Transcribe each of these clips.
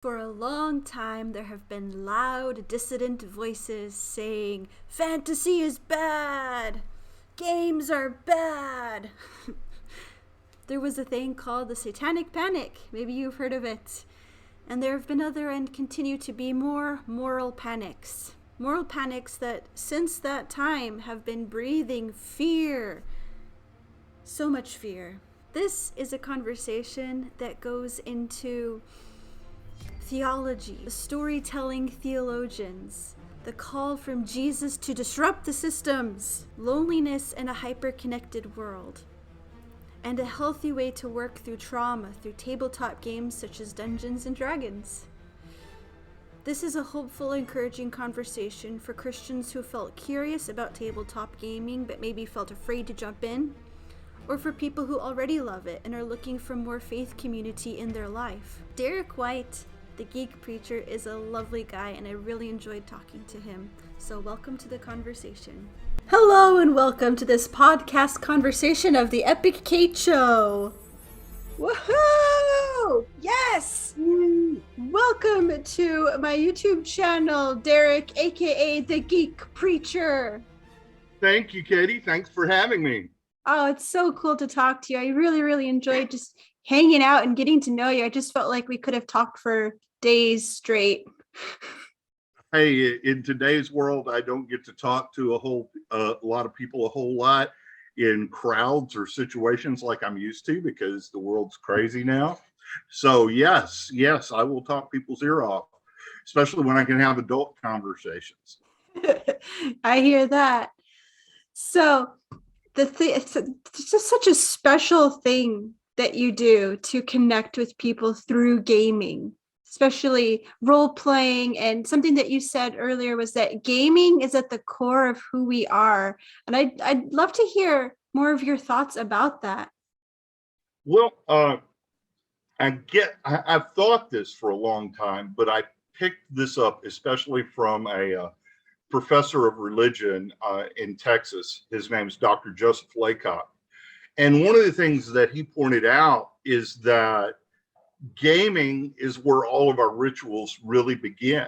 For a long time, there have been loud, dissident voices saying, fantasy is bad! Games are bad! There was a thing called the Satanic Panic. Maybe you've heard of it. And there have been other and continue to be more moral panics. Moral panics that, since that time, have been breathing fear. So much fear. This is a conversation that goes into theology, the storytelling theologians, the call from Jesus to disrupt the systems, loneliness in a hyper-connected world, and a healthy way to work through trauma through tabletop games such as Dungeons and Dragons. This is a hopeful, encouraging conversation for Christians who felt curious about tabletop gaming but maybe felt afraid to jump in, or for people who already love it and are looking for more faith community in their life. Derek White, the Geek Preacher, is a lovely guy and I really enjoyed talking to him. So welcome to the conversation. Hello and welcome to this podcast conversation of the Epic Kate Show. Woohoo! Yes! Welcome to my YouTube channel, Derek, aka the Geek Preacher. Thank you, Katie. Thanks for having me. Oh, it's so cool to talk to you. I really enjoyed just hanging out and getting to know you. I just felt like we could have talked for days straight. Hey, in today's world, I don't get to talk to a lot of people a whole lot in crowds or situations like I'm used to because the world's crazy now. So yes, I will talk people's ear off, especially when I can have adult conversations. I hear that. So it's just such a special thing that you do to connect with people through gaming, especially role playing. And something that you said earlier was that gaming is at the core of who we are. And I'd love to hear more of your thoughts about that. Well, I've thought this for a long time, but I picked this up especially from a professor of religion in Texas. His name is Dr. Joseph Laycock. And one of the things that he pointed out is that gaming is where all of our rituals really begin,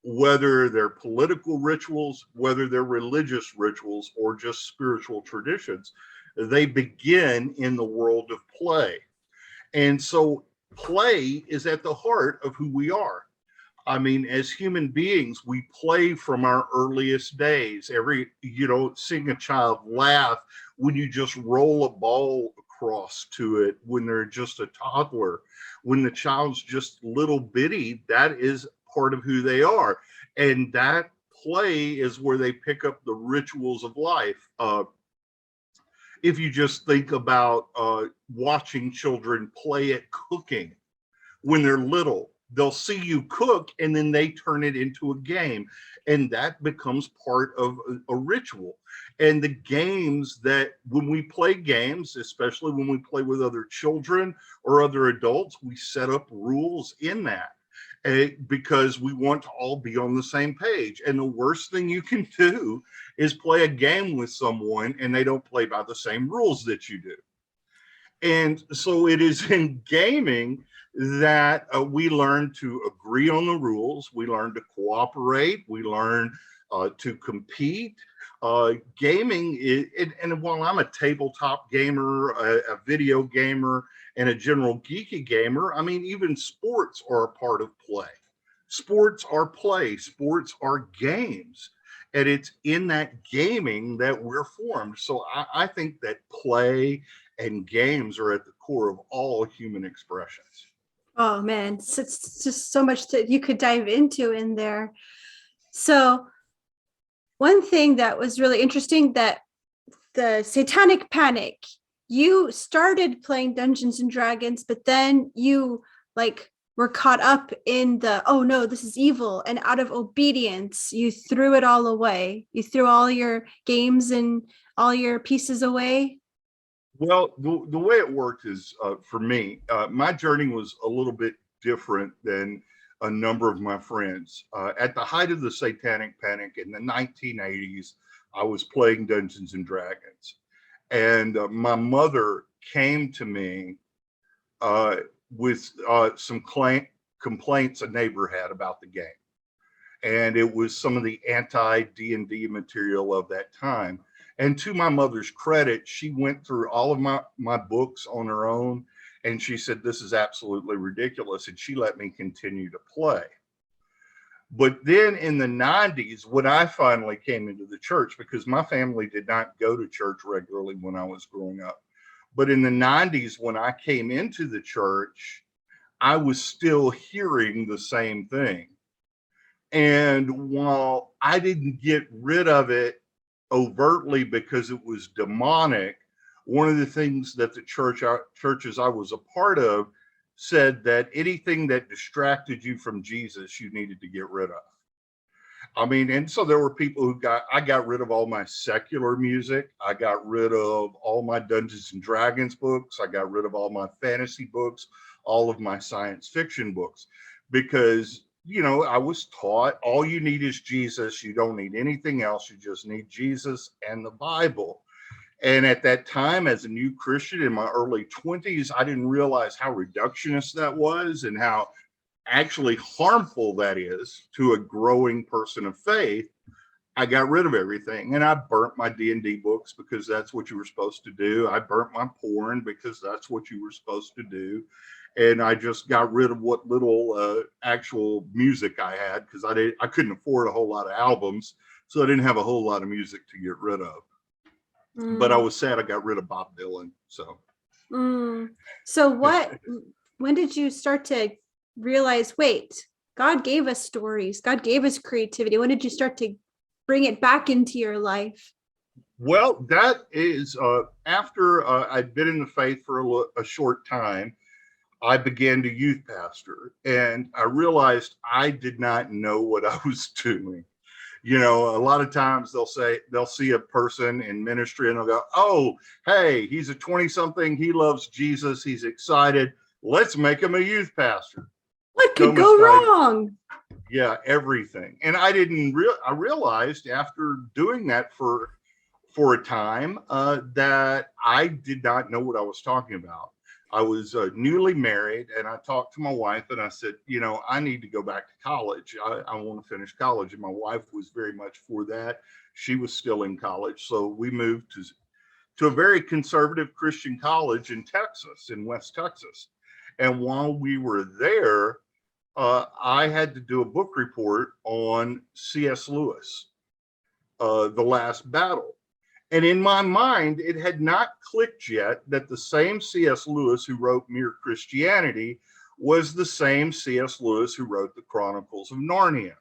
whether they're political rituals, whether they're religious rituals, or just spiritual traditions. They begin in the world of play. And so play is at the heart of who we are. I mean, as human beings, we play from our earliest days. Seeing a child laugh when you just roll a ball across to it when they're just a toddler, when the child's just little bitty, that is part of who they are. And that play is where they pick up the rituals of life. If you just think about watching children play at cooking when they're little, they'll see you cook and then they turn it into a game, and that becomes part of a ritual. And the games that when we play games, especially when we play with other children or other adults, we set up rules in that because we want to all be on the same page. And the worst thing you can do is play a game with someone and they don't play by the same rules that you do. And so it is in gaming that we learn to agree on the rules, we learn to cooperate, we learn to compete. Gaming is, and while I'm a tabletop gamer, a video gamer, and a general geeky gamer, I mean, even sports are a part of play. Sports are play, sports are games. And it's in that gaming that we're formed. So I think that play and games are at the core of all human expressions. Oh man, it's just so much that you could dive into in there. So one thing that was really interesting, that the Satanic Panic, you started playing Dungeons and Dragons, but then you were caught up in the, oh no, this is evil. And out of obedience, you threw it all away. You threw all your games and all your pieces away. Well, the way it worked is, for me, my journey was a little bit different than a number of my friends. At the height of the Satanic Panic in the 1980s, I was playing Dungeons and Dragons. And my mother came to me with some complaints a neighbor had about the game. And it was some of the anti-D&D material of that time. And to my mother's credit, she went through all of my books on her own, and she said, this is absolutely ridiculous, and she let me continue to play. But then in the 90s, when I finally came into the church, because my family did not go to church regularly when I was growing up, but in the 90s, when I came into the church, I was still hearing the same thing. And while I didn't get rid of it overtly because it was demonic, one of the things that the churches I was a part of said that anything that distracted you from Jesus, you needed to get rid of. I mean, and so there were people who I got rid of all my secular music. I got rid of all my Dungeons and Dragons books. I got rid of all my fantasy books, all of my science fiction books, because, you know, I was taught all you need is Jesus. You don't need anything else. You just need Jesus and the Bible. And at that time, as a new Christian in my early 20s, I didn't realize how reductionist that was and how actually harmful that is to a growing person of faith. I got rid of everything, and I burnt my D&D books because that's what you were supposed to do. I burnt my porn because that's what you were supposed to do. And I just got rid of what little actual music I had, because I couldn't afford a whole lot of albums, so I didn't have a whole lot of music to get rid of. But I was sad I got rid of Bob Dylan. So, so when did you start to realize, wait, God gave us stories, God gave us creativity? When did you start to bring it back into your life? Well, that is after I'd been in the faith for a short time. I began to youth pastor, and I realized I did not know what I was doing. You know, a lot of times they'll see a person in ministry and they'll go, oh, hey, he's a 20-something. He loves Jesus. He's excited. Let's make him a youth pastor. What could go wrong? Yeah, everything. And I realized after doing that for a time that I did not know what I was talking about. I was newly married, and I talked to my wife and I said, you know, I need to go back to college. I want to finish college. And my wife was very much for that. She was still in college. So we moved to a very conservative Christian college in Texas, in West Texas. And while we were there, I had to do a book report on C.S. Lewis, The Last Battle. And in my mind, it had not clicked yet that the same C.S. Lewis who wrote Mere Christianity was the same C.S. Lewis who wrote the Chronicles of Narnia.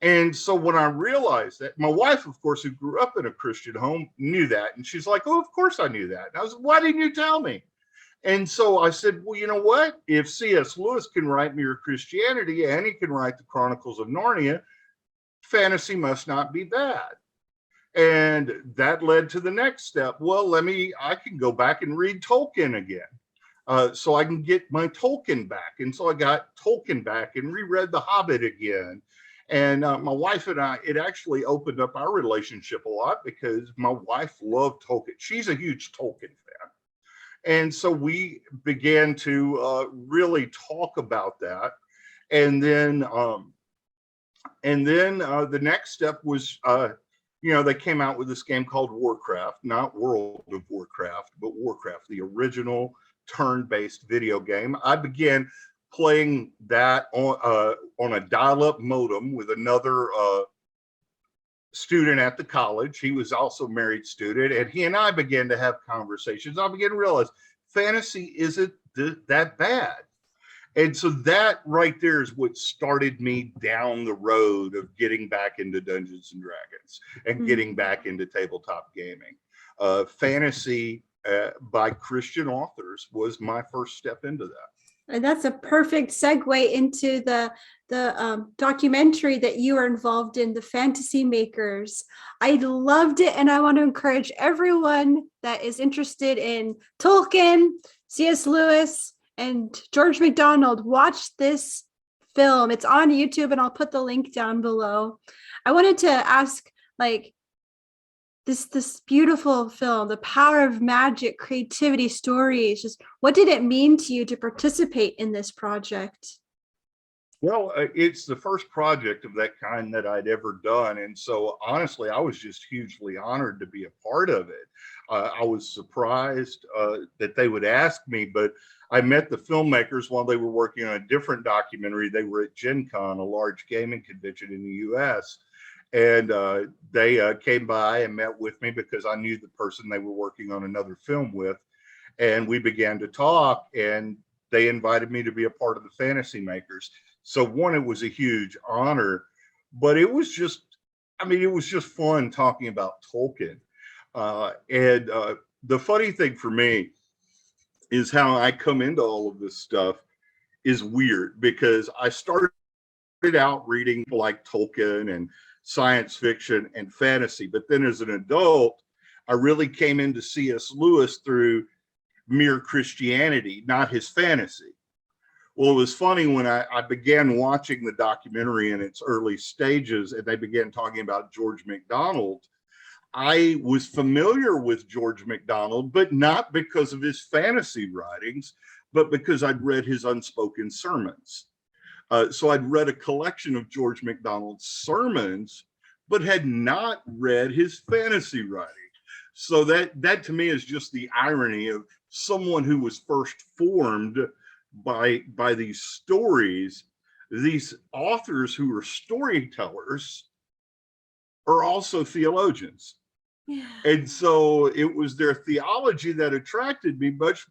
And so when I realized that, my wife, of course, who grew up in a Christian home, knew that. And she's like, oh, of course I knew that. And I was like, why didn't you tell me? And so I said, well, you know what? If C.S. Lewis can write Mere Christianity and he can write the Chronicles of Narnia, fantasy must not be bad. And that led to the next step. Well, I can go back and read Tolkien again. So I can get my Tolkien back. And so I got Tolkien back and reread The Hobbit again. And my wife and I, it actually opened up our relationship a lot because my wife loved Tolkien. She's a huge Tolkien fan. And so we began to really talk about that. And then the next step was, they came out with this game called Warcraft, not World of Warcraft, but Warcraft, the original turn-based video game. I began playing that on a dial-up modem with another student at the college. He was also a married student, and he and I began to have conversations. I began to realize fantasy isn't that bad. And so that right there is what started me down the road of getting back into Dungeons and Dragons and getting back into tabletop gaming. Fantasy by Christian authors was my first step into that. And that's a perfect segue into the documentary that you are involved in, The Fantasy Makers. I loved it, and I want to encourage everyone that is interested in Tolkien, C.S. Lewis, and George MacDonald, watch this film. It's on YouTube, and I'll put the link down below. I wanted to ask, this beautiful film, the power of magic, creativity, stories, just what did it mean to you to participate in this project? Well, it's the first project of that kind that I'd ever done. And so, honestly, I was just hugely honored to be a part of it. I was surprised that they would ask me, but I met the filmmakers while they were working on a different documentary. They were at Gen Con, a large gaming convention in the US. And they came by and met with me because I knew the person they were working on another film with. And we began to talk, and they invited me to be a part of the Fantasy Makers. So one, it was a huge honor, but it was just, I mean, it was just fun talking about Tolkien. And the funny thing for me is how I come into all of this stuff is weird, because I started out reading like Tolkien and science fiction and fantasy, but then as an adult, I really came into C.S. Lewis through mere Christianity, not his fantasy. Well, it was funny when I began watching the documentary in its early stages and they began talking about George MacDonald. I was familiar with George MacDonald, but not because of his fantasy writings, but because I'd read his unspoken sermons. So I'd read a collection of George MacDonald's sermons, but had not read his fantasy writing. So that to me is just the irony of someone who was first formed by these stories. These authors who are storytellers are also theologians. Yeah. And so it was their theology that attracted me much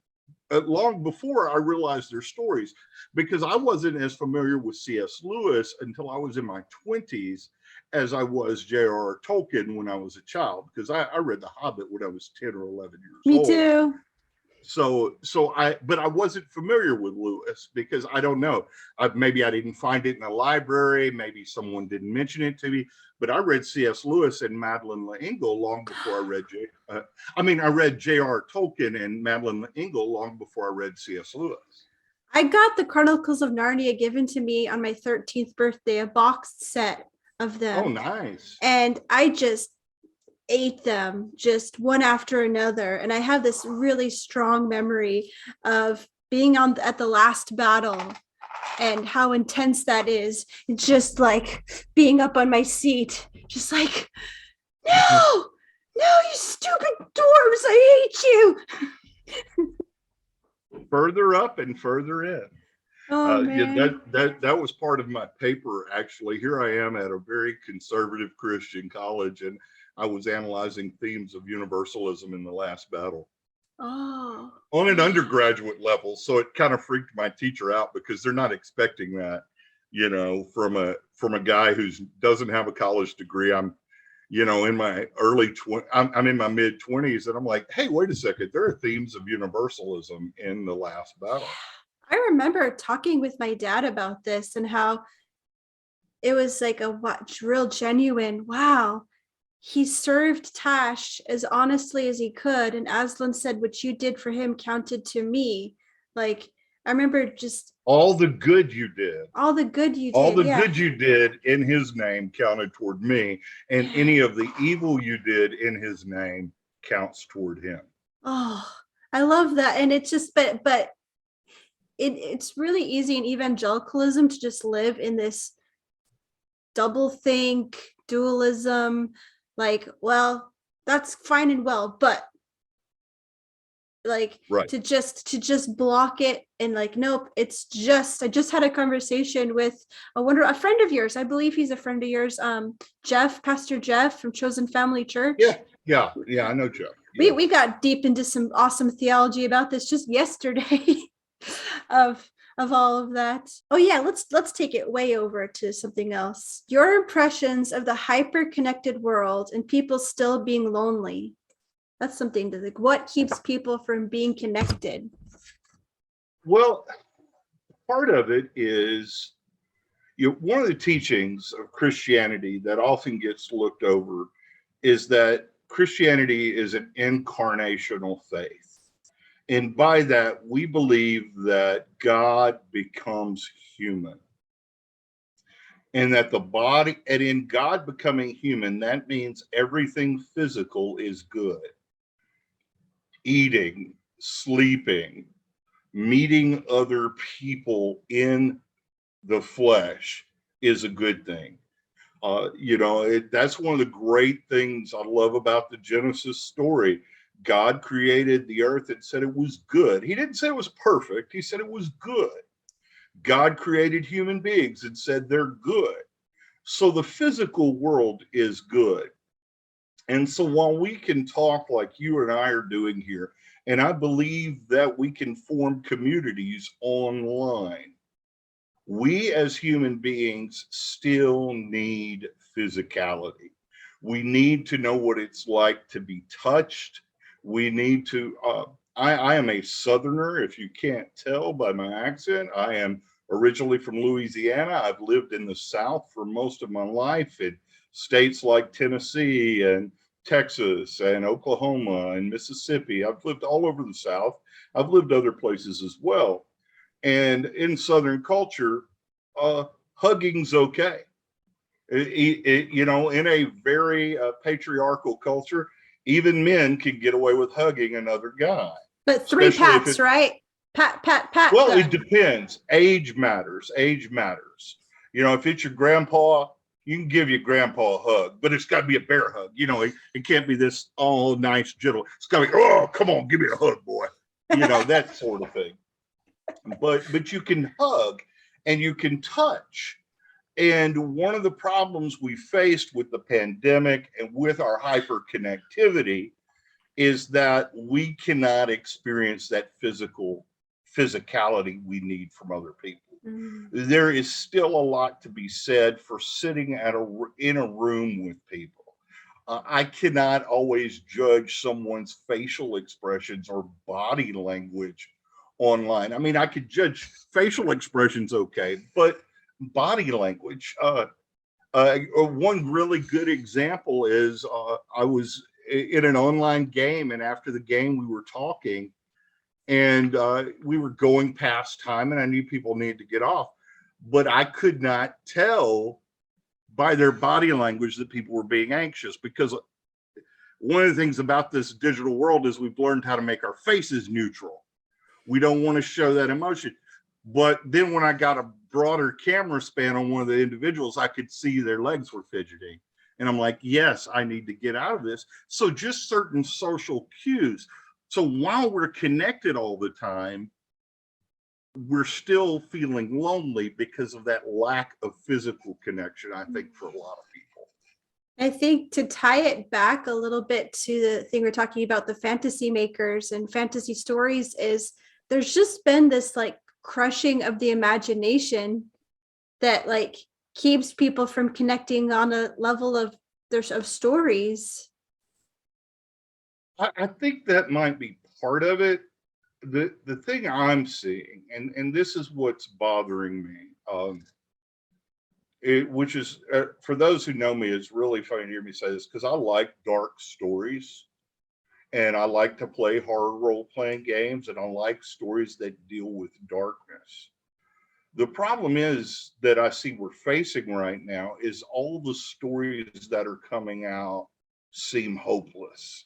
long before I realized their stories, because I wasn't as familiar with C.S. Lewis until I was in my 20s as I was J.R.R. Tolkien when I was a child, because I read The Hobbit when I was 10 or 11 years Me old. too. But I wasn't familiar with Lewis because I don't know. Maybe I didn't find it in a library. Maybe someone didn't mention it to me. But I read C.S. Lewis and Madeleine L'Engle long before I read J.R. Tolkien and Madeleine L'Engle long before I read C.S. Lewis. I got the Chronicles of Narnia given to me on my 13th birthday, a boxed set of them. Oh, nice. And I just ate them just one after another. And I have this really strong memory of being at the last battle and how intense that is. It's just like being up on my seat, just like, no, you stupid dwarves, I hate you. Further up and further in. Oh, man. Yeah, that was part of my paper, actually. Here I am at a very conservative Christian college, and I was analyzing themes of universalism in the last battle. Oh. On an undergraduate level. So it kind of freaked my teacher out because they're not expecting that, from a guy who doesn't have a college degree. I'm in my I'm in my mid 20s, and I'm like, hey, wait a second, there are themes of universalism in the last battle. I remember talking with my dad about this and how it was like a real genuine, wow, he served Tash as honestly as he could. And Aslan said, what you did for him counted to me. Like, I remember just all the good you did. All the good you did. All the good you did in his name counted toward me. And any of the evil you did in his name counts toward him. Oh, I love that. And it's just, but it's really easy in evangelicalism to just live in this double think, dualism, like, well, that's fine and well, but like right. to just block it and like, nope, it's just, I just had a conversation with a friend of yours. I believe he's a friend of yours, Pastor Jeff from Chosen Family Church. Yeah, I know Jeff. Yeah. We got deep into some awesome theology about this just yesterday of all of that. Oh yeah, let's take it way over to something else. Your impressions of the hyper-connected world and people still being lonely. That's something to like, what keeps people from being connected? Well, part of it is one of the teachings of Christianity that often gets looked over is that Christianity is an incarnational faith. And by that, we believe that God becomes human. And that the body, and in God becoming human, that means everything physical is good. Eating, sleeping, meeting other people in the flesh is a good thing. That's one of the great things I love about the Genesis story. God created the earth and said it was good. He didn't say it was perfect. He said it was good. God created human beings and said they're good. So the physical world is good. And so while we can talk like you and I are doing here, and I believe that we can form communities online, we as human beings still need physicality. We need to know what it's like to be touched. We need to, I am a Southerner, if you can't tell by my accent. I am originally from Louisiana. I've lived in the South for most of my life in states like Tennessee and Texas and Oklahoma and Mississippi. I've lived all over the South. I've lived other places as well. And in Southern culture, hugging's okay. In a very patriarchal culture, even men can get away with hugging another guy. But three pats, right? Pat, pat, pat. Well, it depends. Age matters. Age matters. If it's your grandpa, you can give your grandpa a hug, but it's got to be a bear hug. It can't be this all nice, gentle. It's got to be, oh, come on, give me a hug, boy. That sort of thing. But you can hug and you can touch. And one of the problems we faced with the pandemic and with our hyperconnectivity is that we cannot experience that physicality we need from other people. Mm-hmm. There is still a lot to be said for sitting in a room with people. I cannot always judge someone's facial expressions or body language online. I mean, I could judge facial expressions, okay, but body language. One really good example is I was in an online game, and after the game, we were talking, and we were going past time, and I knew people needed to get off, but I could not tell by their body language that people were being anxious, because one of the things about this digital world is we've learned how to make our faces neutral. We don't want to show that emotion. But then when I got a broader camera span on one of the individuals, I could see their legs were fidgeting. And I'm like, yes, I need to get out of this. So just certain social cues. So while we're connected all the time, we're still feeling lonely because of that lack of physical connection, I think, for a lot of people. I think to tie it back a little bit to the thing we're talking about, the fantasy makers and fantasy stories, is there's just been this like crushing of the imagination that like keeps people from connecting on a level of stories. I think that might be part of it. The thing I'm seeing, and this is what's bothering me, which is, for those who know me, it's really funny to hear me say this, because I like dark stories, and I like to play horror role-playing games, and I like stories that deal with darkness. The problem is that I see we're facing right now is all the stories that are coming out seem hopeless.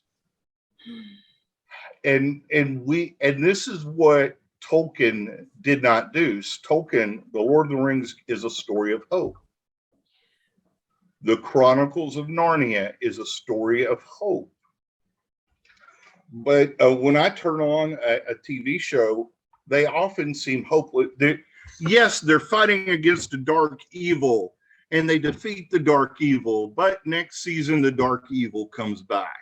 And this is what Tolkien did not do. Tolkien, The Lord of the Rings, is a story of hope. The Chronicles of Narnia is a story of hope. But when I turn on a TV show, they often seem hopeless. Yes, they're fighting against a dark evil, and they defeat the dark evil, but next season the dark evil comes back.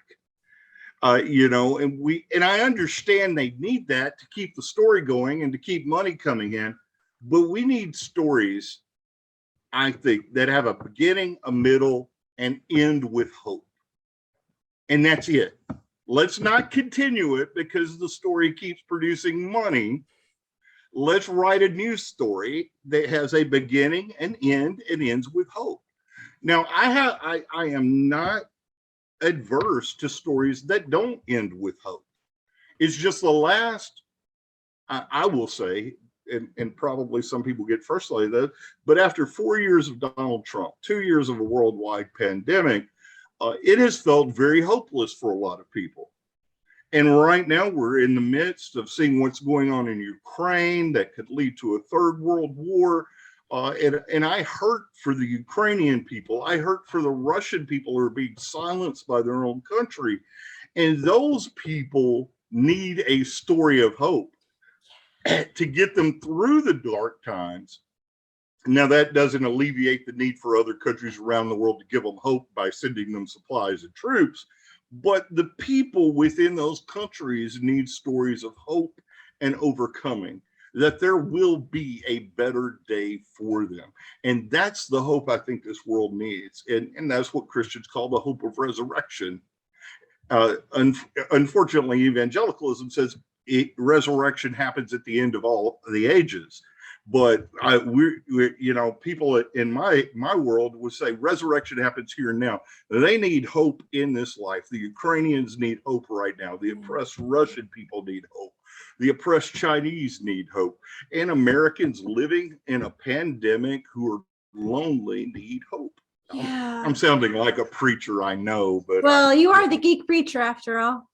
And I understand they need that to keep the story going and to keep money coming in, but we need stories, I think, that have a beginning, a middle, and end with hope. And that's it. Let's not continue it because the story keeps producing money. Let's write a new story that has a beginning, an end, and ends with hope. Now, I am not adverse to stories that don't end with hope. It's just the last, I will say, and probably some people get frustrated though, but after 4 years of Donald Trump, 2 years of a worldwide pandemic, it has felt very hopeless for a lot of people. And right now we're in the midst of seeing what's going on in Ukraine that could lead to a third world war. And I hurt for the Ukrainian people. I hurt for the Russian people who are being silenced by their own country. And those people need a story of hope to get them through the dark times. Now, that doesn't alleviate the need for other countries around the world to give them hope by sending them supplies and troops. But the people within those countries need stories of hope and overcoming, that there will be a better day for them. And that's the hope I think this world needs. And that's what Christians call the hope of resurrection. Unfortunately, evangelicalism says resurrection happens at the end of all the ages. But we're people in my world would say resurrection happens here and now. They need hope in this life. The Ukrainians need hope right now. The oppressed Russian people need hope. The oppressed Chinese need hope. And Americans living in a pandemic who are lonely need hope. Yeah. I'm sounding like a preacher, I know, but well, you are the Geek Preacher after all.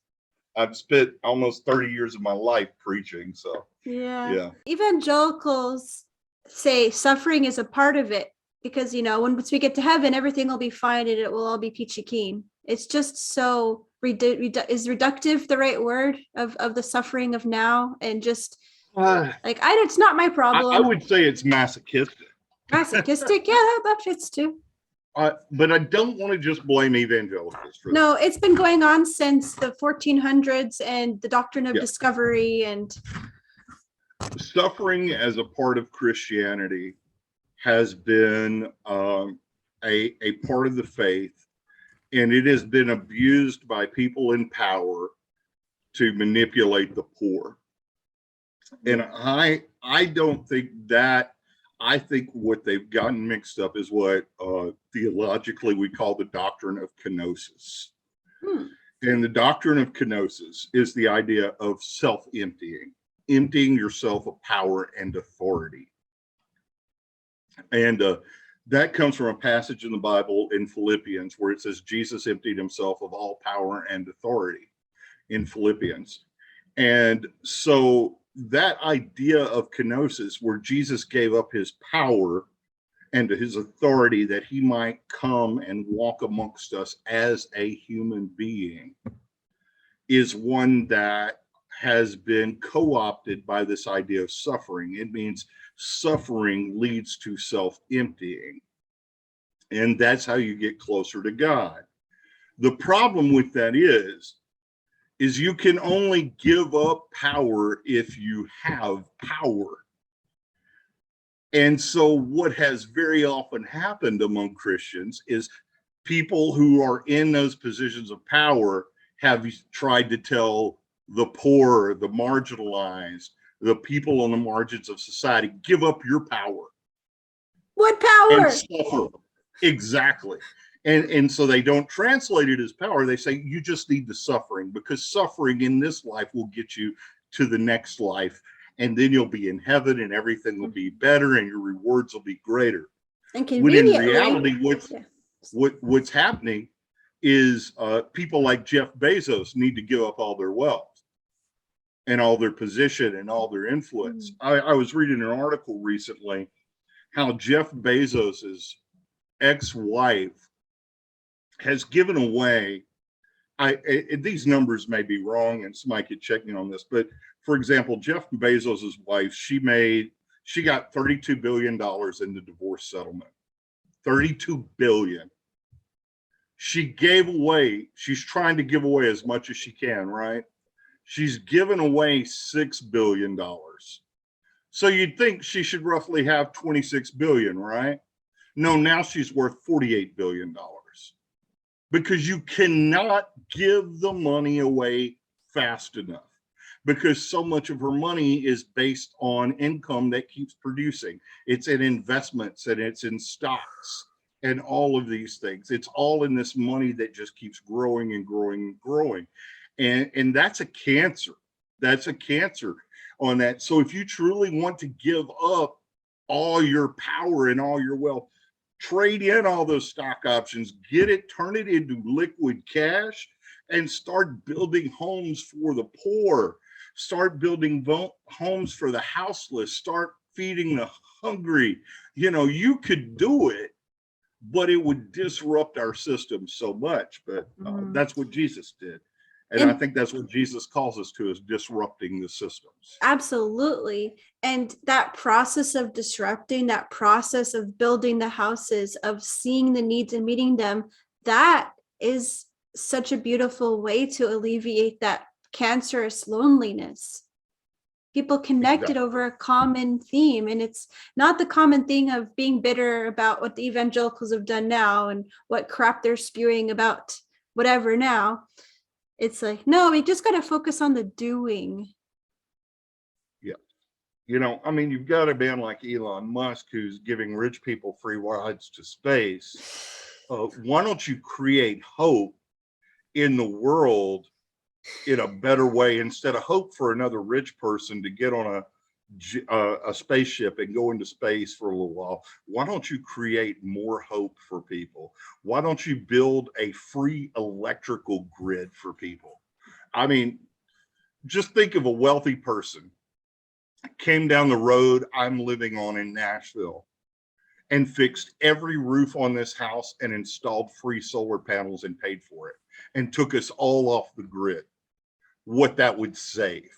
I've spent almost 30 years of my life preaching, so yeah. Evangelicals say suffering is a part of it because, once we get to heaven, everything will be fine and it will all be peachy keen. It's just so is reductive the right word of the suffering of now, and just it's not my problem. I would say it's masochistic. Masochistic, yeah, that fits too. But I don't want to just blame evangelicals for no, it's been going on since the 1400s and the doctrine of discovery and suffering as a part of Christianity has been a part of the faith, and it has been abused by people in power to manipulate the poor. And I don't think that. I think what they've gotten mixed up is what theologically we call the doctrine of kinosis. And the doctrine of kinosis is the idea of self-emptying, emptying yourself of power and authority. And that comes from a passage in the Bible in Philippians where it says Jesus emptied himself of all power and authority in Philippians. And so that idea of kenosis, where Jesus gave up his power and his authority that he might come and walk amongst us as a human being, is one that has been co-opted by this idea of suffering. It means suffering leads to self-emptying, and that's how you get closer to God. The problem with that is you can only give up power if you have power. And so what has very often happened among Christians is people who are in those positions of power have tried to tell the poor, the marginalized, the people on the margins of society, give up your power. What power? And suffer. Exactly. And so they don't translate it as power. They say you just need the suffering, because suffering in this life will get you to the next life. And then you'll be in heaven and everything will be better and your rewards will be greater. And when in reality, what's happening is people like Jeff Bezos need to give up all their wealth and all their position and all their influence. I was reading an article recently how Jeff Bezos's ex-wife has given away, these numbers may be wrong and somebody could check me on this, but for example, Jeff Bezos's wife, she got $32 billion in the divorce settlement. $32 billion. She's trying to give away as much as she can, right? She's given away $6 billion. So you'd think she should roughly have $26 billion, right? No, now she's worth $48 billion. Because you cannot give the money away fast enough, because so much of her money is based on income that keeps producing. It's in investments and it's in stocks and all of these things. It's all in this money that just keeps growing and growing and growing. And that's a cancer. That's a cancer on that. So if you truly want to give up all your power and all your wealth, trade in all those stock options, turn it into liquid cash, and start building homes for the poor. Start building homes for the houseless. Start feeding the hungry. You could do it, but it would disrupt our system so much. But that's what Jesus did. And I think that's what Jesus calls us to, is disrupting the systems. Absolutely. And that process of disrupting, that process of building the houses, of seeing the needs and meeting them, that is such a beautiful way to alleviate that cancerous loneliness. People connected over a common theme, and it's not the common thing of being bitter about what the evangelicals have done now and what crap they're spewing about whatever now. It's like, no, we just got to focus on the doing. Yeah. You've got a man like Elon Musk who's giving rich people free rides to space. Why don't you create hope in the world in a better way, instead of hope for another rich person to get on a spaceship and go into space for a little while? Why don't you create more hope for people? Why don't you build a free electrical grid for people? Just think of a wealthy person came down the road I'm living on in Nashville and fixed every roof on this house and installed free solar panels and paid for it and took us all off the grid. What that would save.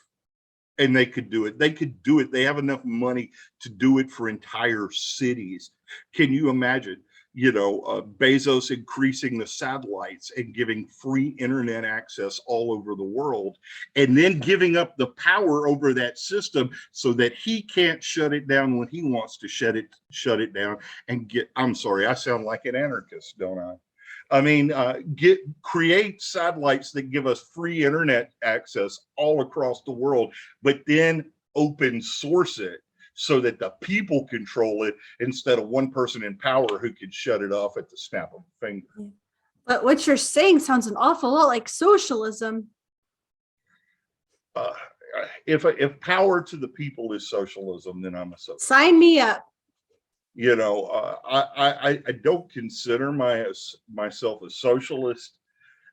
And they could do it. They have enough money to do it for entire cities. Can you imagine, Bezos increasing the satellites and giving free internet access all over the world, and then giving up the power over that system so that he can't shut it down when he wants to shut it down and I'm sorry, I sound like an anarchist, don't I? Create satellites that give us free internet access all across the world, but then open source it so that the people control it instead of one person in power who could shut it off at the snap of a finger. But what you're saying sounds an awful lot like socialism. If power to the people is socialism, then I'm a socialist. Sign me up. I don't consider myself a socialist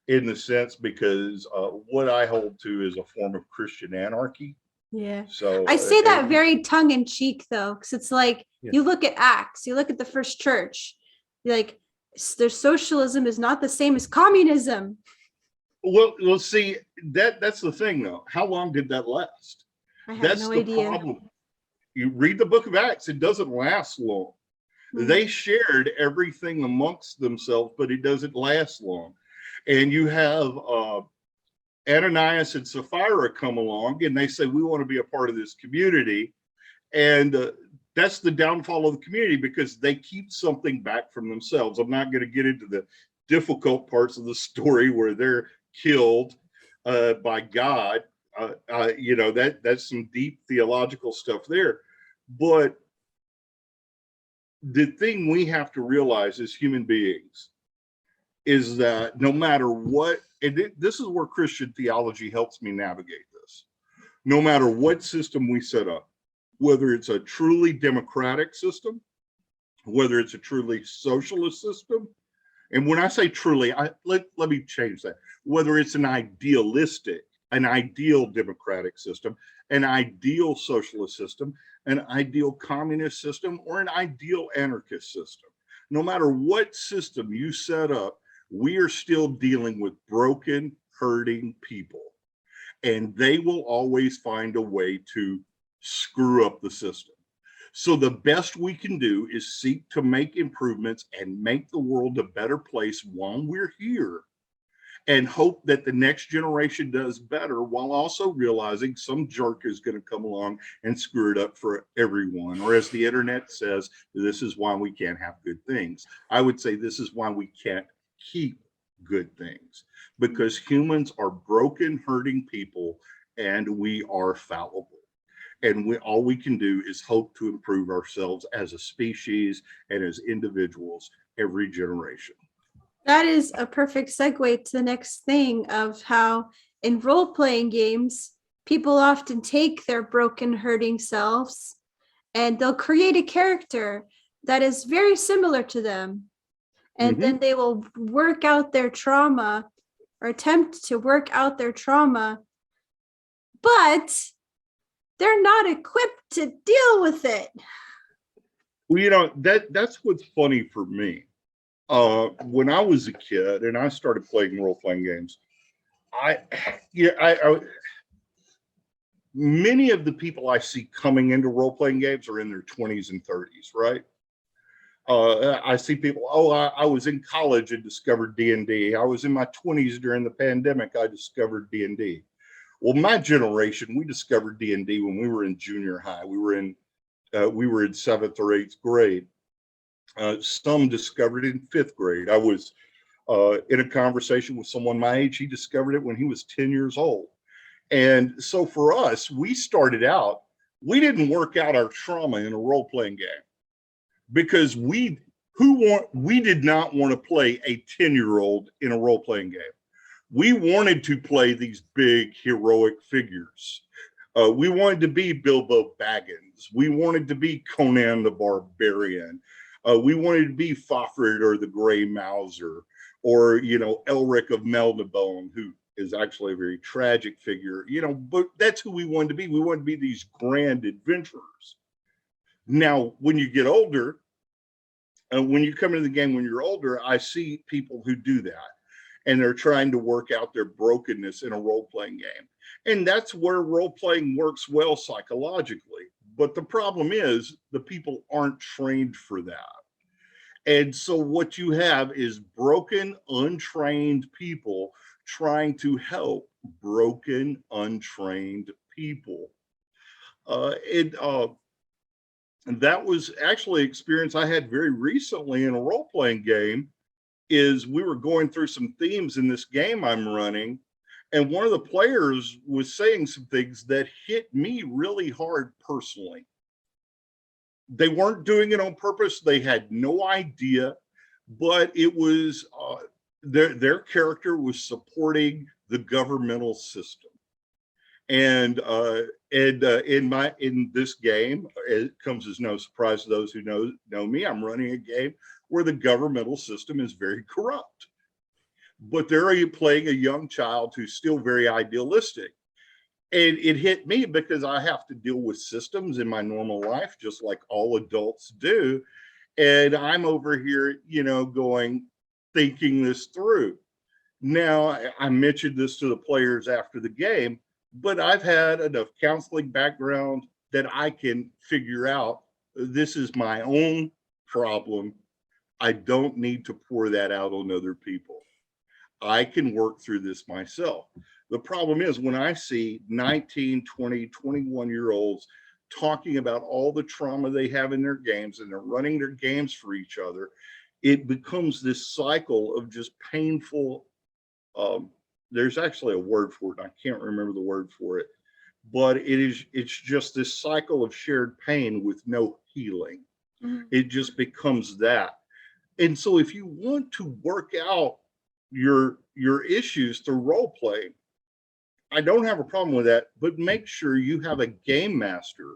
in the sense, because what I hold to is a form of Christian anarchy. Yeah. So I say that very tongue in cheek, though, because it's like, you look at Acts, you look at the first church, like, their socialism is not the same as communism. Well, see, that's the thing, though. How long did that last? I have no idea. Problem. You read the book of Acts, it doesn't last long. They shared everything amongst themselves, but it doesn't last long. And you have Ananias and Sapphira come along and they say, we want to be a part of this community. And that's the downfall of the community, because they keep something back from themselves. I'm not going to get into the difficult parts of the story where they're killed by God. That's some deep theological stuff there. But the thing we have to realize as human beings is that no matter what, and this is where Christian theology helps me navigate this, no matter what system we set up, whether it's a truly democratic system, whether it's a truly socialist system, and when I say truly, let me change that, whether it's an ideal democratic system, an ideal socialist system, an ideal communist system, or an ideal anarchist system. No matter what system you set up, we are still dealing with broken, hurting people. And they will always find a way to screw up the system. So the best we can do is seek to make improvements and make the world a better place while we're here, and hope that the next generation does better, while also realizing some jerk is going to come along and screw it up for everyone. Or as the internet says, this is why we can't have good things. I would say this is why we can't keep good things, because humans are broken, hurting people, and we are fallible. And all we can do is hope to improve ourselves as a species and as individuals every generation. That is a perfect segue to the next thing of how in role-playing games, people often take their broken, hurting selves and they'll create a character that is very similar to them. And then they will work out their trauma or attempt to work out their trauma, but they're not equipped to deal with it. Well, that's what's funny for me. When I was a kid and I started playing role playing games, I yeah, I many of the people I see coming into role playing games are in their 20s and 30s, right? I see people, I was in college and discovered D&D. I was in my 20s during the pandemic, I discovered D&D. Well, my generation, we discovered D&D when we were in junior high. We were in seventh or eighth grade. Some discovered it in fifth grade. I was in a conversation with someone my age. He discovered it when he was 10 years old. And so for us, we started out, we didn't work out our trauma in a role-playing game because we did not want to play a 10-year-old in a role-playing game. We wanted to play these big heroic figures. We wanted to be Bilbo Baggins. We wanted to be Conan the Barbarian. We wanted to be Fafhrd or the Grey Mouser, or, Elric of Melnibone, who is actually a very tragic figure, but that's who we wanted to be. We wanted to be these grand adventurers. Now, when you get older, when you come into the game when you're older, I see people who do that, and they're trying to work out their brokenness in a role-playing game. And that's where role-playing works well psychologically. But the problem is the people aren't trained for that. And so what you have is broken, untrained people trying to help broken, untrained people. And that was actually an experience I had very recently in a role-playing game. Is we were going through some themes in this game I'm running, and one of the players was saying some things that hit me really hard personally. They weren't doing it on purpose. They had no idea, but it was their character was supporting the governmental system. And in this game, it comes as no surprise to those who know me. I'm running a game where the governmental system is very corrupt, but they're playing a young child who's still very idealistic. And it hit me because I have to deal with systems in my normal life, just like all adults do. And I'm over here, thinking this through. Now, I mentioned this to the players after the game, but I've had enough counseling background that I can figure out this is my own problem. I don't need to pour that out on other people. I can work through this myself. The problem is when I see 19, 20, 21-year-olds talking about all the trauma they have in their games and they're running their games for each other, it becomes this cycle of just painful. There's actually a word for it. I can't remember the word for it, but it's just this cycle of shared pain with no healing. Mm-hmm. It just becomes that. And so if you want to work out your issues through role playing, I don't have a problem with that, but make sure you have a game master.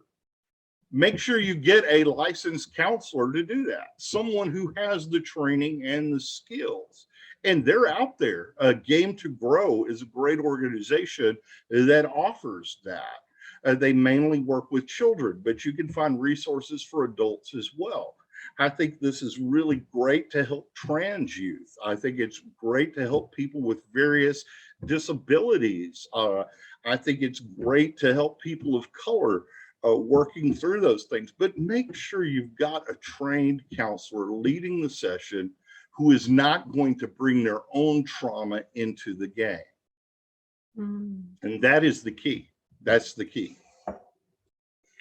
Make sure you get a licensed counselor to do that. Someone who has the training and the skills. And they're out there. Game to Grow is a great organization that offers that. They mainly work with children, but you can find resources for adults as well. I think this is really great to help trans youth. I think it's great to help people with various disabilities. I think it's great to help people of color working through those things. But make sure you've got a trained counselor leading the session who is not going to bring their own trauma into the game. And that is the key. That's the key.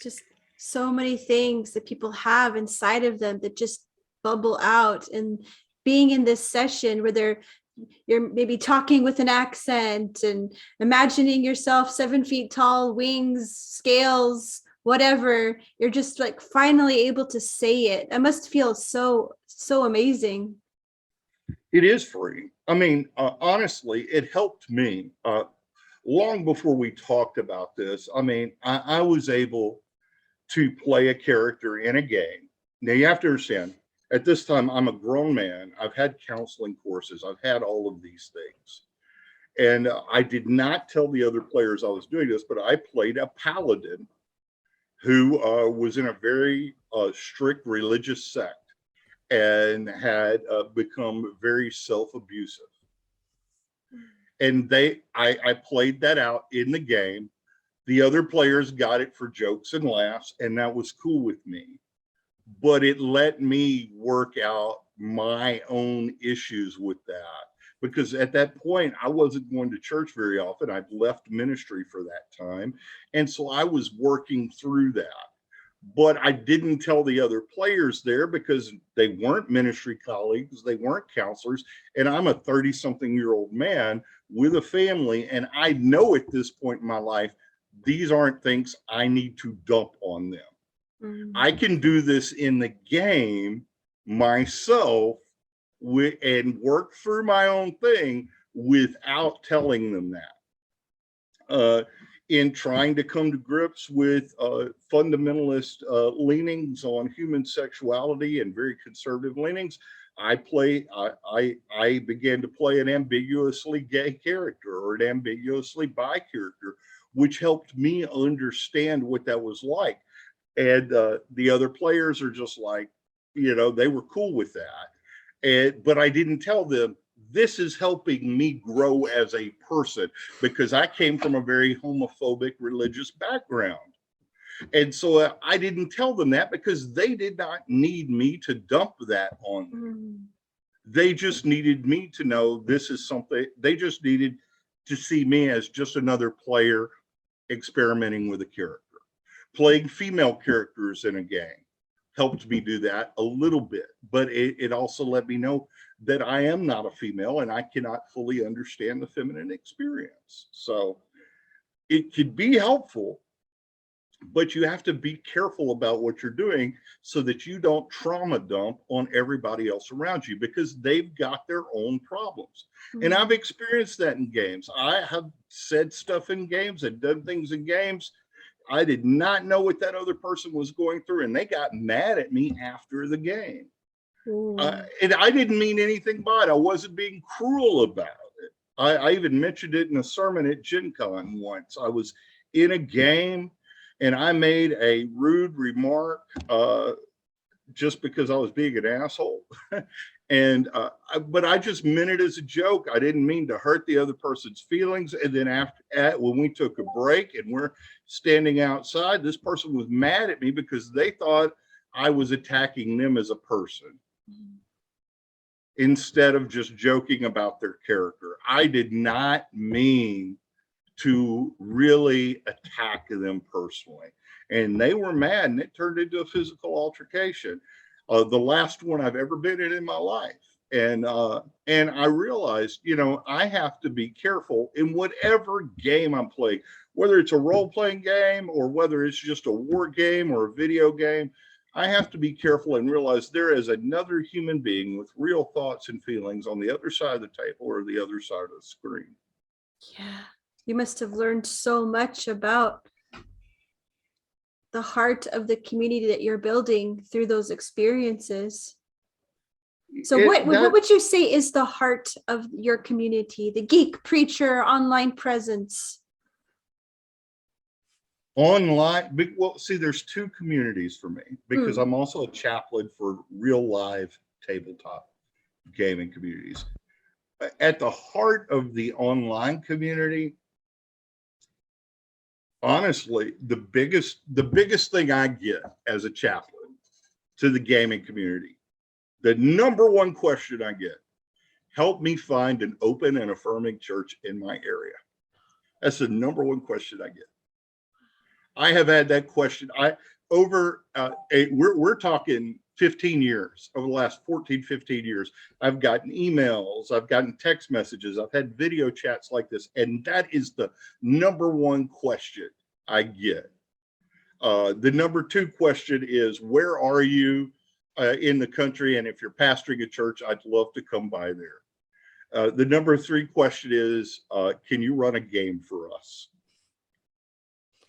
Just so many things that people have inside of them that just bubble out, and being in this session where you're maybe talking with an accent and imagining yourself 7 feet tall, wings, scales, whatever, you're just like finally able to say it. It must feel so amazing. It is free. I mean, honestly, it helped me long before we talked about this. I mean, I was able to play a character in a game. Now you have to understand, at this time, I'm a grown man. I've had counseling courses. I've had all of these things. And I did not tell the other players I was doing this, but I played a paladin who was in a very strict religious sect and had become very self-abusive. And I played that out in the game. The other players got it for jokes and laughs, and that was cool with me. But it let me work out my own issues with that, because at that point I wasn't going to church very often. I'd left ministry for that time, and so I was working through that. But I didn't tell the other players there because they weren't ministry colleagues, they weren't counselors, and I'm a 30-something-year-old man with a family, and I know at this point in my life these aren't things I need to dump on them. I can do this in the game myself and work through my own thing without telling them that. In trying to come to grips with fundamentalist leanings on human sexuality and very conservative leanings, I began to play an ambiguously gay character or an ambiguously bi character, which helped me understand what that was like. And the other players are just like, they were cool with that. But I didn't tell them, this is helping me grow as a person, because I came from a very homophobic religious background. And so I didn't tell them that because they did not need me to dump that on them. They just needed me to know this is something, they just needed to see me as just another player experimenting with a character. Playing female characters in a game helped me do that a little bit, but it also let me know that I am not a female and I cannot fully understand the feminine experience. So it could be helpful, but you have to be careful about what you're doing so that you don't trauma dump on everybody else around you, because they've got their own problems. Mm-hmm. And I've experienced that in games. I have said stuff in games and done things in games. I did not know what that other person was going through, and they got mad at me after the game. And I didn't mean anything by it. I wasn't being cruel about it. I even mentioned it in a sermon at Gen Con once. I was in a game, and I made a rude remark just because I was being an asshole. But I just meant it as a joke. I didn't mean to hurt the other person's feelings. And then when we took a break and we're standing outside, this person was mad at me because they thought I was attacking them as a person instead of just joking about their character. I did not mean to really attack them personally. And they were mad, and it turned into a physical altercation. The last one I've ever been in my life. And I realized, I have to be careful in whatever game I'm playing, whether it's a role-playing game or whether it's just a war game or a video game. I have to be careful and realize there is another human being with real thoughts and feelings on the other side of the table or the other side of the screen. Yeah, you must have learned so much about the heart of the community that you're building through those experiences. So what would you say is the heart of your community, the Geek Preacher online presence? Online, well, see, there's two communities for me, because I'm also a chaplain for real live tabletop gaming communities. At the heart of the online community, honestly, the biggest thing I get as a chaplain to the gaming community, the number one question I get: help me find an open and affirming church in my area. That's the number one question I get. I have had that question. We're talking 15 years, over the last 14, 15 years. I've gotten emails, I've gotten text messages, I've had video chats like this, and that is the number one question I get. The number two question is, where are you in the country? And if you're pastoring a church, I'd love to come by there. The number three question is, can you run a game for us?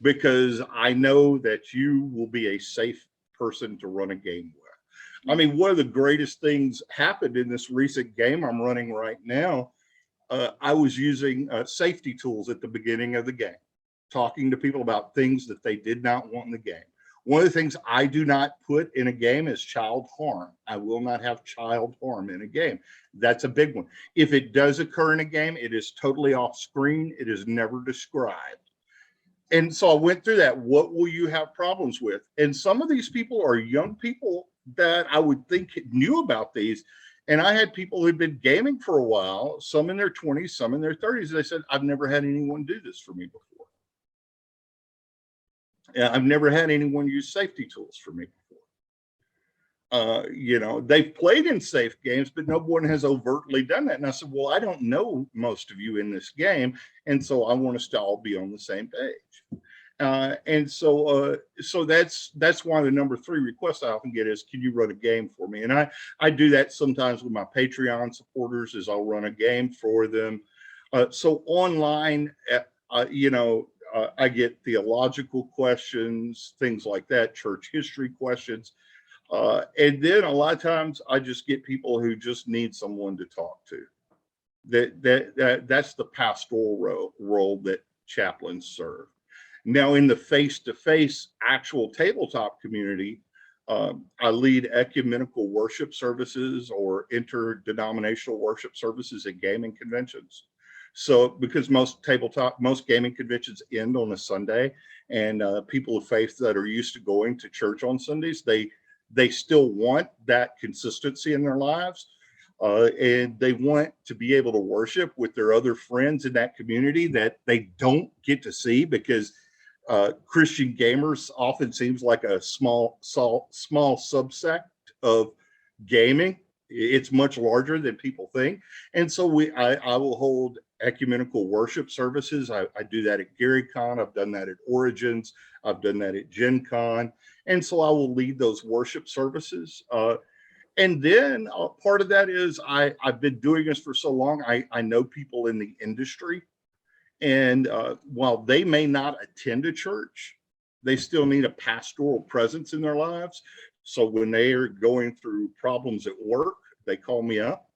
Because I know that you will be a safe person to run a game with. I mean, one of the greatest things happened in this recent game I'm running right now. I was using safety tools at the beginning of the game, talking to people about things that they did not want in the game. One of the things I do not put in a game is child harm. I will not have child harm in a game. That's a big one. If it does occur in a game, it is totally off screen. It is never described. And so I went through that. What will you have problems with? And some of these people are young people that I would think knew about these. And I had people who'd been gaming for a while, some in their 20s, some in their 30s. They said, I've never had anyone do this for me before. I've never had anyone use safety tools for me before. They've played in safe games, but no one has overtly done that. And I said, well, I don't know most of you in this game. And so I want us to all be on the same page. So that's one of the number 3 requests I often get is, can you run a game for me? And I do that sometimes with my Patreon supporters, is I'll run a game for them. So online, I get theological questions, things like that, church history questions. And then a lot of times I just get people who just need someone to talk to. That's the pastoral role that chaplains serve. Now, in the face-to-face actual tabletop community, I lead ecumenical worship services or interdenominational worship services at gaming conventions. So because most gaming conventions end on a Sunday, and people of faith that are used to going to church on Sundays, they still want that consistency in their lives. And they want to be able to worship with their other friends in that community that they don't get to see, because Christian gamers often seems like a small subsect of gaming. It's much larger than people think. And so I will hold ecumenical worship services. I do that at GaryCon. I've done that at Origins. I've done that at Gen Con. And so I will lead those worship services. And then part of that is I've been doing this for so long. I know people in the industry. And while they may not attend a church, they still need a pastoral presence in their lives. So when they are going through problems at work, they call me up.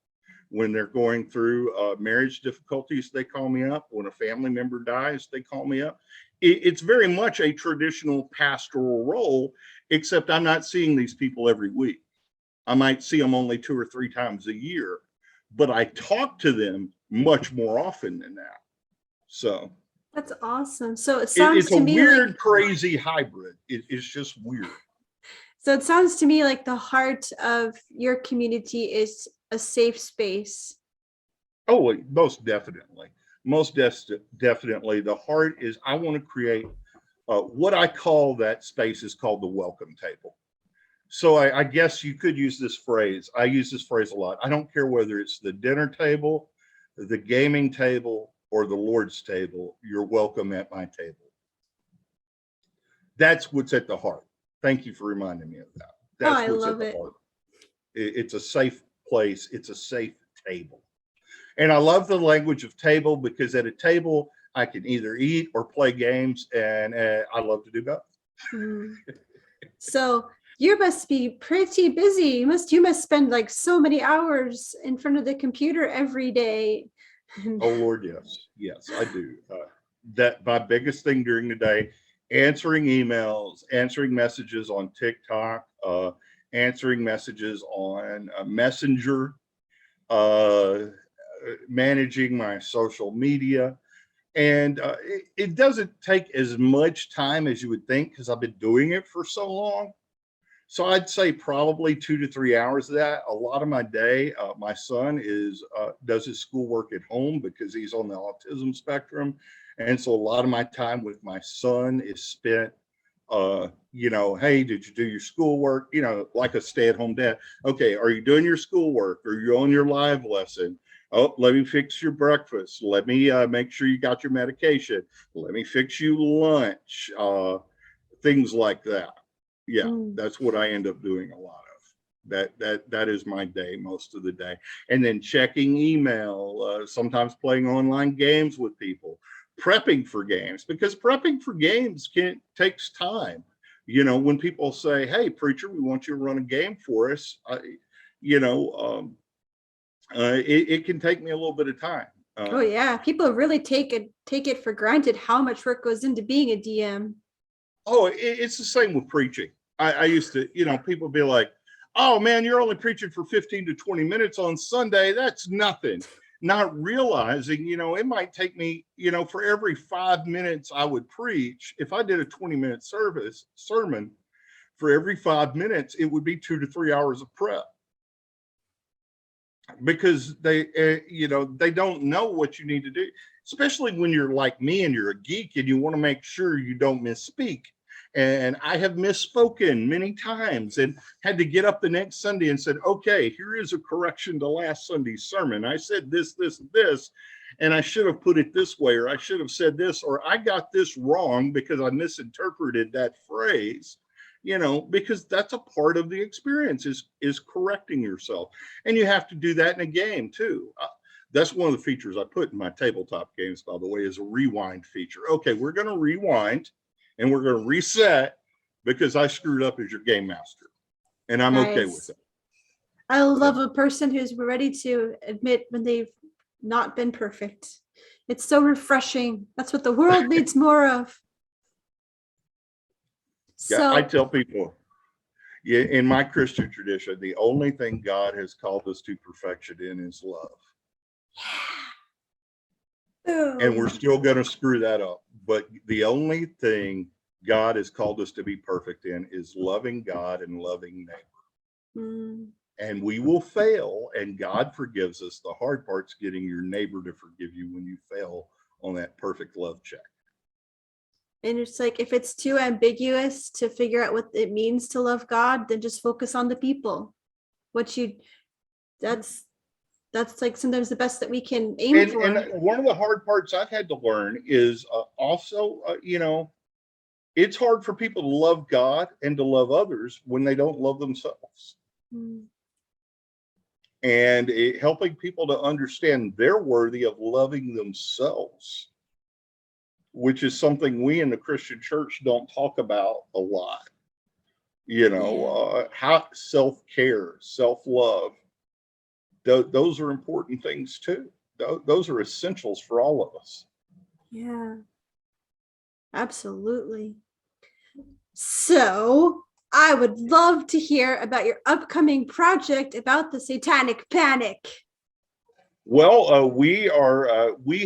When they're going through marriage difficulties, they call me up. When a family member dies, they call me up. It's very much a traditional pastoral role, except I'm not seeing these people every week. I might see them only 2 or 3 times a year, but I talk to them much more often than that. So that's awesome. So it sounds it's to a me weird, like crazy hybrid. It's just weird. So it sounds to me like the heart of your community is a safe space. Oh, most definitely. Definitely. The heart is, I want to create what I call that space is called the welcome table. So I guess you could use this phrase. I use this phrase a lot. I don't care whether it's the dinner table, the gaming table, or the Lord's table. You're welcome at my table. That's what's at the heart. Thank you for reminding me of that. That's what's at the heart. It's a safe place. It's a safe table. And I love the language of table, because at a table, I can either eat or play games, and I love to do both. So you must be pretty busy. You must spend like so many hours in front of the computer every day. Oh, Lord, yes. Yes, I do. That my biggest thing during the day, answering emails, answering messages on TikTok, answering messages on Messenger, managing my social media. And it doesn't take as much time as you would think, because I've been doing it for so long. So I'd say probably 2 to 3 hours of that. A lot of my day, my son does his schoolwork at home because he's on the autism spectrum. And so a lot of my time with my son is spent, hey, did you do your schoolwork? Like a stay-at-home dad. Okay, are you doing your schoolwork? Are you on your live lesson? Oh, let me fix your breakfast. Let me make sure you got your medication. Let me fix you lunch. Things like that. Yeah, that's what I end up doing a lot of. That is my day most of the day. And then checking email, sometimes playing online games with people, prepping for games, because prepping for games takes time. When people say, hey, preacher, we want you to run a game for us, it can take me a little bit of time. Oh yeah, people really take it for granted how much work goes into being a DM. Oh, it's the same with preaching. I used to, people be like, oh man, you're only preaching for 15 to 20 minutes on Sunday. That's nothing. Not realizing, it might take me, for every 5 minutes I would preach, if I did a 20-minute sermon, for every 5 minutes, it would be 2 to 3 hours of prep. Because they don't know what you need to do, especially when you're like me and you're a geek and you want to make sure you don't misspeak. And I have misspoken many times and had to get up the next Sunday and said, okay, here is a correction to last Sunday's sermon. I said this, and I should have put it this way, or I should have said this, or I got this wrong because I misinterpreted that phrase. Because that's a part of the experience is correcting yourself. And you have to do that in a game too. That's one of the features I put in my tabletop games, by the way, is a rewind feature. Okay, we're going to rewind and we're going to reset because I screwed up as your game master. And I'm okay with it. I love a person who's ready to admit when they've not been perfect. It's so refreshing. That's what the world needs more of. Yeah, I tell people, in my Christian tradition, the only thing God has called us to perfection in is love. And we're still going to screw that up. But the only thing God has called us to be perfect in is loving God and loving neighbor. And we will fail, and God forgives us. The hard part's getting your neighbor to forgive you when you fail on that perfect love check. And it's like, if it's too ambiguous to figure out what it means to love God, then just focus on the people. That's like sometimes the best that we can aim for. And one of the hard parts I've had to learn is also, it's hard for people to love God and to love others when they don't love themselves. And helping people to understand they're worthy of loving themselves, which is something we in the Christian church don't talk about a lot. How self-care, self-love, those are important things too. Those are essentials for all of us. Yeah, absolutely. So I would love to hear about your upcoming project about the Satanic Panic. Well, we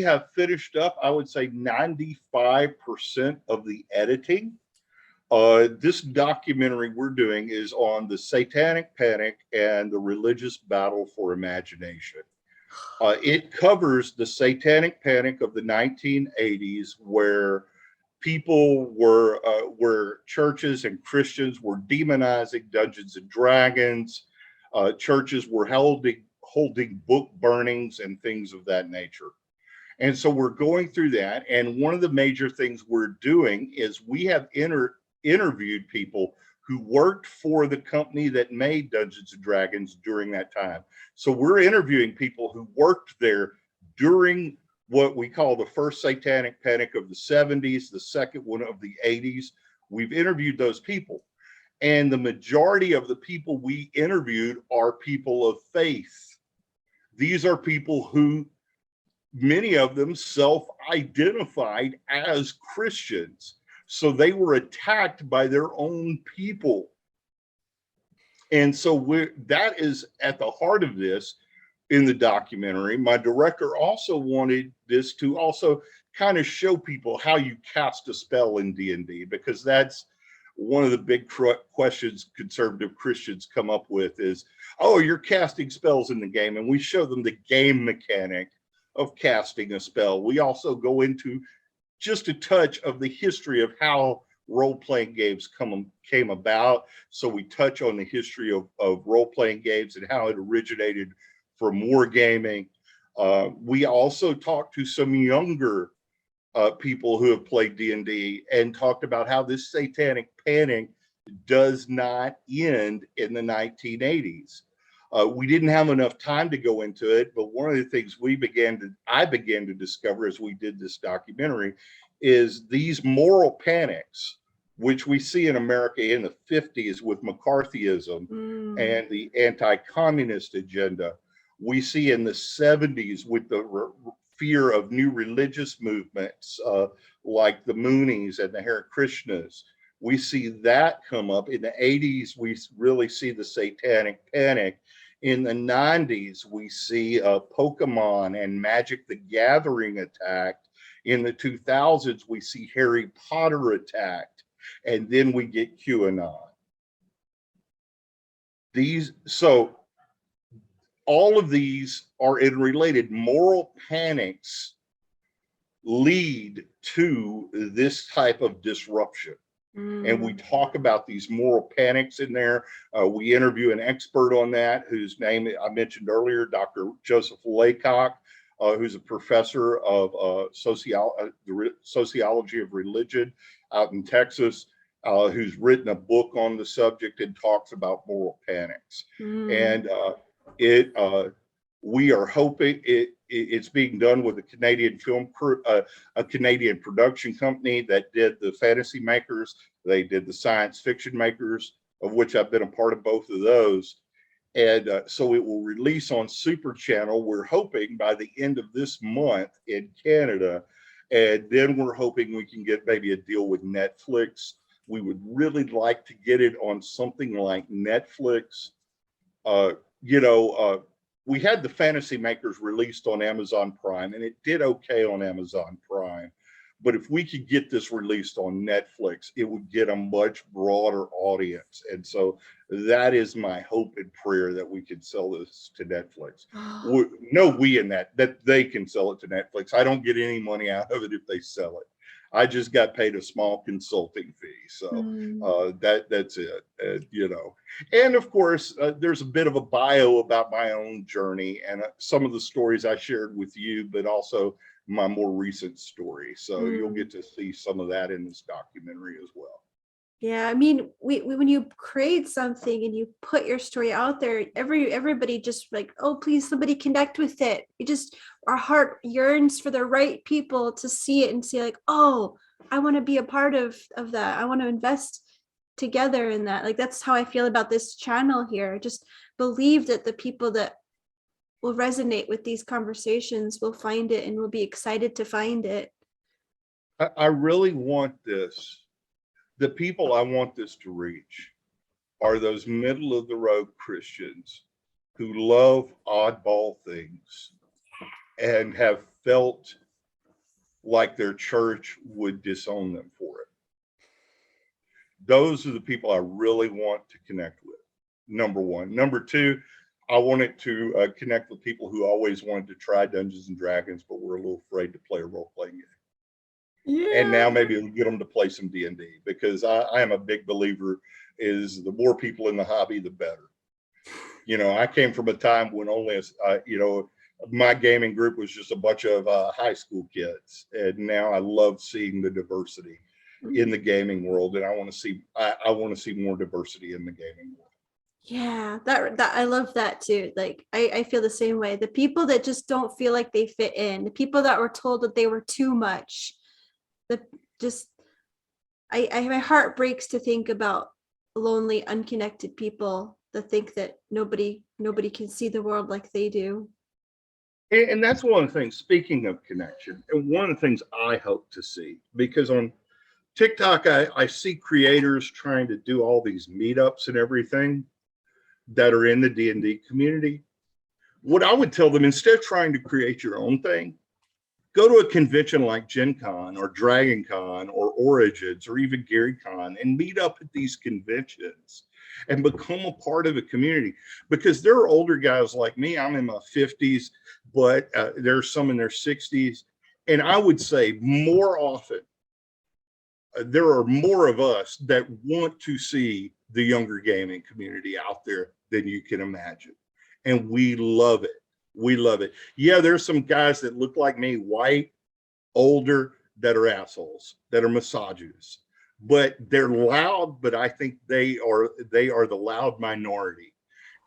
have finished up, I would say 95% of the editing. This documentary we're doing is on the Satanic Panic and the religious battle for imagination. It covers the Satanic Panic of the 1980s, where where churches and Christians were demonizing Dungeons and Dragons. Churches were holding book burnings and things of that nature. And so we're going through that. And one of the major things we're doing is we have interviewed people who worked for the company that made Dungeons and Dragons during that time. So we're interviewing people who worked there during what we call the first Satanic Panic of the 70s, the second one of the 80s. We've interviewed those people. And the majority of the people we interviewed are people of faith. These are people who, many of them self-identified as Christians. So they were attacked by their own people. And so that is at the heart of this in the documentary. My director also wanted this to also kind of show people how you cast a spell in D&D, because that's one of the big questions conservative Christians come up with is, oh, you're casting spells in the game. And we show them the game mechanic of casting a spell. We also go into just a touch of the history of how role-playing games came about. So we touch on the history of role-playing games and how it originated from wargaming. We also talked to some younger people who have played D&D and talked about how this Satanic Panic does not end in the 1980s. We didn't have enough time to go into it, but one of the things I began to discover as we did this documentary is these moral panics, which we see in America in the 50s with McCarthyism and the anti-communist agenda. We see in the 70s with the fear of new religious movements like the Moonies and the Hare Krishnas. We see that come up. In the 80s, we really see the Satanic Panic. In the 90s, we see Pokemon and Magic the Gathering attacked. In the 2000s, we see Harry Potter attacked. And then we get QAnon. So all of these are interrelated. Moral panics lead to this type of disruption. And we talk about these moral panics in there. We interview an expert on that, whose name I mentioned earlier, Dr. Joseph Laycock, who's a professor of sociology of religion out in Texas, who's written a book on the subject and talks about moral panics. And we are hoping it's being done with a Canadian film crew, a Canadian production company that did the Fantasy Makers. They did the Science Fiction Makers, of which I've been a part of both of those. And so it will release on Super Channel. We're hoping by the end of this month in Canada. And then we're hoping we can get maybe a deal with Netflix. We would really like to get it on something like Netflix. We had the Fantasy Makers released on Amazon Prime, and it did okay on Amazon Prime. But if we could get this released on Netflix, it would get a much broader audience. And so that is my hope and prayer, that we can sell this to Netflix. That they can sell it to Netflix. I don't get any money out of it if they sell it. I just got paid a small consulting fee. So that's it, And of course, there's a bit of a bio about my own journey and some of the stories I shared with you, but also my more recent story. So you'll get to see some of that in this documentary as well. Yeah, I mean, when you create something and you put your story out there, everybody just like, oh, please, somebody connect with it. Our heart yearns for the right people to see it and see like, oh, I want to be a part of that. I want to invest together in that. Like, that's how I feel about this channel here. I just believe that the people that will resonate with these conversations will find it and will be excited to find it. I really want this. The people I want this to reach are those middle of the road Christians who love oddball things and have felt like their church would disown them for it. Those are the people I really want to connect with, number one. Number two, I wanted to connect with people who always wanted to try Dungeons and Dragons, but were a little afraid to play a role-playing game. Yeah. And now maybe we'll get them to play some D&D, because I am a big believer is the more people in the hobby, the better. I came from a time when only, my gaming group was just a bunch of high school kids. And now I love seeing the diversity in the gaming world. And I want to see more diversity in the gaming world. Yeah, that I love that too. Like I feel the same way. The people that just don't feel like they fit in, the people that were told that they were too much, my heart breaks to think about lonely, unconnected people that think that nobody can see the world like they do. And that's one of the things, speaking of connection, and one of the things I hope to see, because on TikTok, I see creators trying to do all these meetups and everything that are in the D&D community. What I would tell them, instead of trying to create your own thing, go to a convention like Gen Con or Dragon Con or Origins or even Gary Con and meet up at these conventions and become a part of a community. Because there are older guys like me, I'm in my 50s, but there's some in their 60s. And I would say more often, there are more of us that want to see the younger gaming community out there than you can imagine. And we love it. We love it. Yeah, there's some guys that look like me, white, older, that are assholes, that are misogynists. But they're loud, but I think they are the loud minority.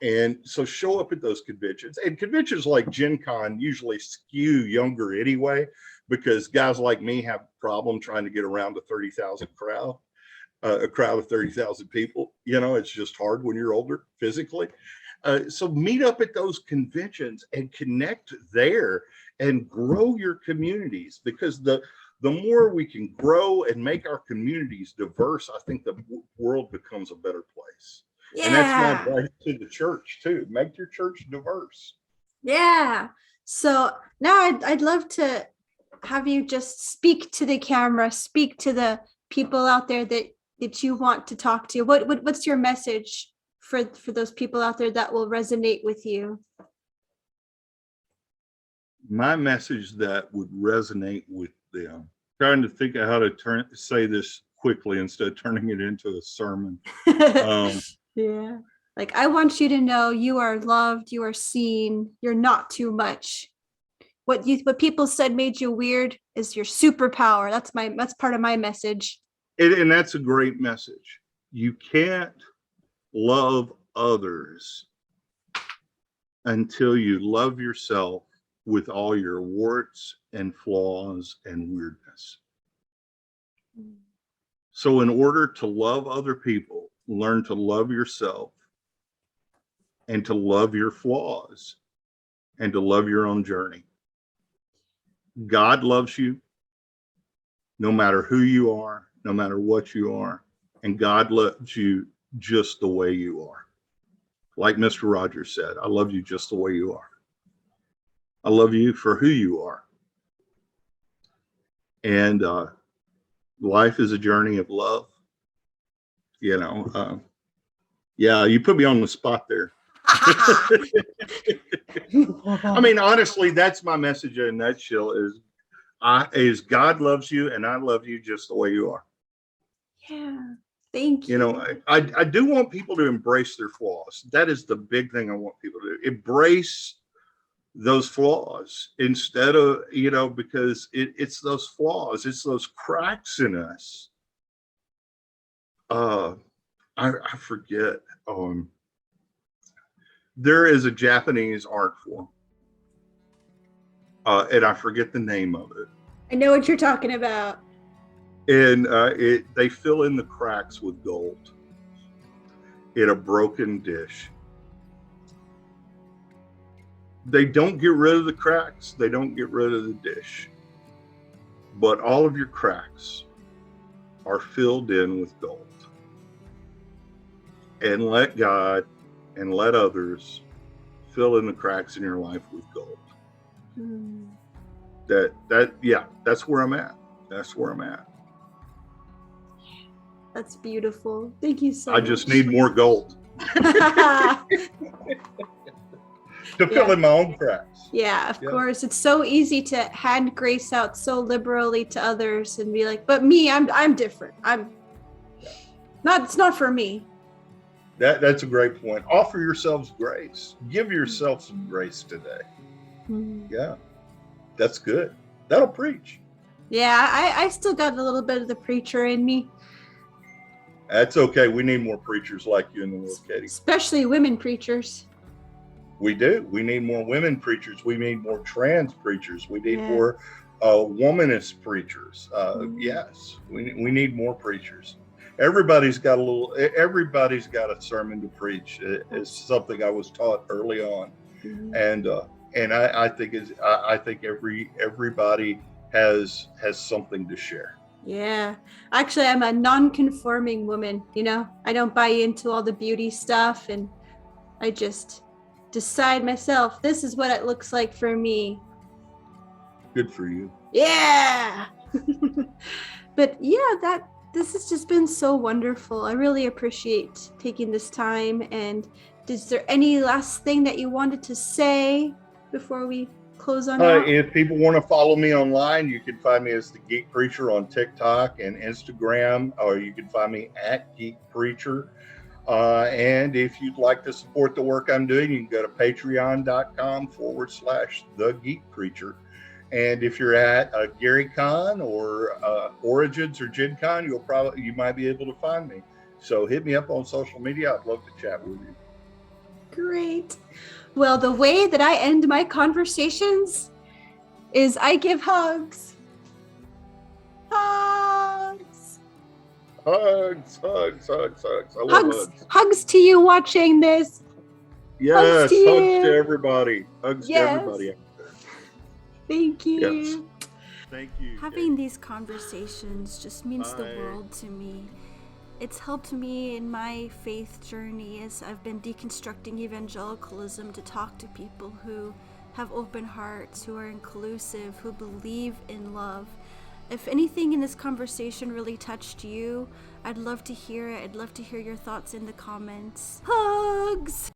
And so show up at those conventions. And conventions like Gen Con usually skew younger anyway, because guys like me have a problem trying to get around a 30,000 crowd. A crowd of 30,000 people, it's just hard when you're older physically. So meet up at those conventions and connect there and grow your communities, because the the more we can grow and make our communities diverse, I think the world becomes a better place. Yeah. And that's my advice to the church too. Make your church diverse. Yeah. So now I'd love to have you just speak to the camera, speak to the people out there that you want to talk to. What's your message for those people out there that will resonate with you? My message that would resonate with them. Trying to think of how to say this quickly instead of turning it into a sermon. Yeah. Like, I want you to know you are loved, you are seen, you're not too much. What people said made you weird is your superpower. That's part of my message. And that's a great message. You can't love others until you love yourself with all your warts and flaws and weirdness. So in order to love other people, learn to love yourself and to love your flaws and to love your own journey. God loves you no matter who you are, no matter what you are, and God loves you just the way you are. Like Mr. Rogers said, I love you just the way you are. I love you for who you are. And life is a journey of love. You know, yeah, you put me on the spot there. I mean, honestly, that's my message in a nutshell is God loves you and I love you just the way you are. Yeah. Thank you. You know, I do want people to embrace their flaws. That is the big thing I want people to do. Embrace those flaws instead of, you know, because it's those flaws, it's those cracks in us. I forget. There is a Japanese art form, and I forget the name of it. I know what you're talking about. And they fill in the cracks with gold in a broken dish. They don't get rid of the cracks. They don't get rid of the dish. But all of your cracks are filled in with gold. And let God and let others fill in the cracks in your life with gold. Mm. That's where I'm at. That's where I'm at. That's beautiful. Thank you so much. I just need more gold. To fill in my own cracks. Yeah, of course. It's so easy to hand grace out so liberally to others and be like, but me, I'm different. It's not for me. That's a great point. Offer yourselves grace. Give yourself some grace today. Mm. Yeah. That's good. That'll preach. Yeah, I still got a little bit of the preacher in me. That's okay. We need more preachers like you in the world, Katie. Especially women preachers. We do. We need more women preachers. We need more trans preachers. We need more womanist preachers. Yes, we need more preachers. Everybody's got a sermon to preach. It's something I was taught early on, and I think everybody has something to share. Yeah, actually, I'm a non-conforming woman. You know, I don't buy into all the beauty stuff, and I just decide myself, this is what it looks like for me. Good for you. Yeah. But yeah, this has just been so wonderful. I really appreciate taking this time. And is there any last thing that you wanted to say before we close on out? If people want to follow me online, you can find me as the Geek Preacher on TikTok and Instagram, or you can find me at Geek Preacher. And if you'd like to support the work I'm doing, you can go to patreon.com/The Geek Preacher. And if you're at Gary Con or Origins or Gen Con, you might be able to find me. So hit me up on social media. I'd love to chat with you. Great. Well, the way that I end my conversations is I give hugs. Hugs. Hugs. I love hugs. Hugs to you watching this. Yes, hugs to everybody. Hugs to everybody. Thank you. Yes. Thank you. Having Kate. these conversations just means the world to me. It's helped me in my faith journey as I've been deconstructing evangelicalism to talk to people who have open hearts, who are inclusive, who believe in love. If anything in this conversation really touched you, I'd love to hear it. I'd love to hear your thoughts in the comments. Hugs!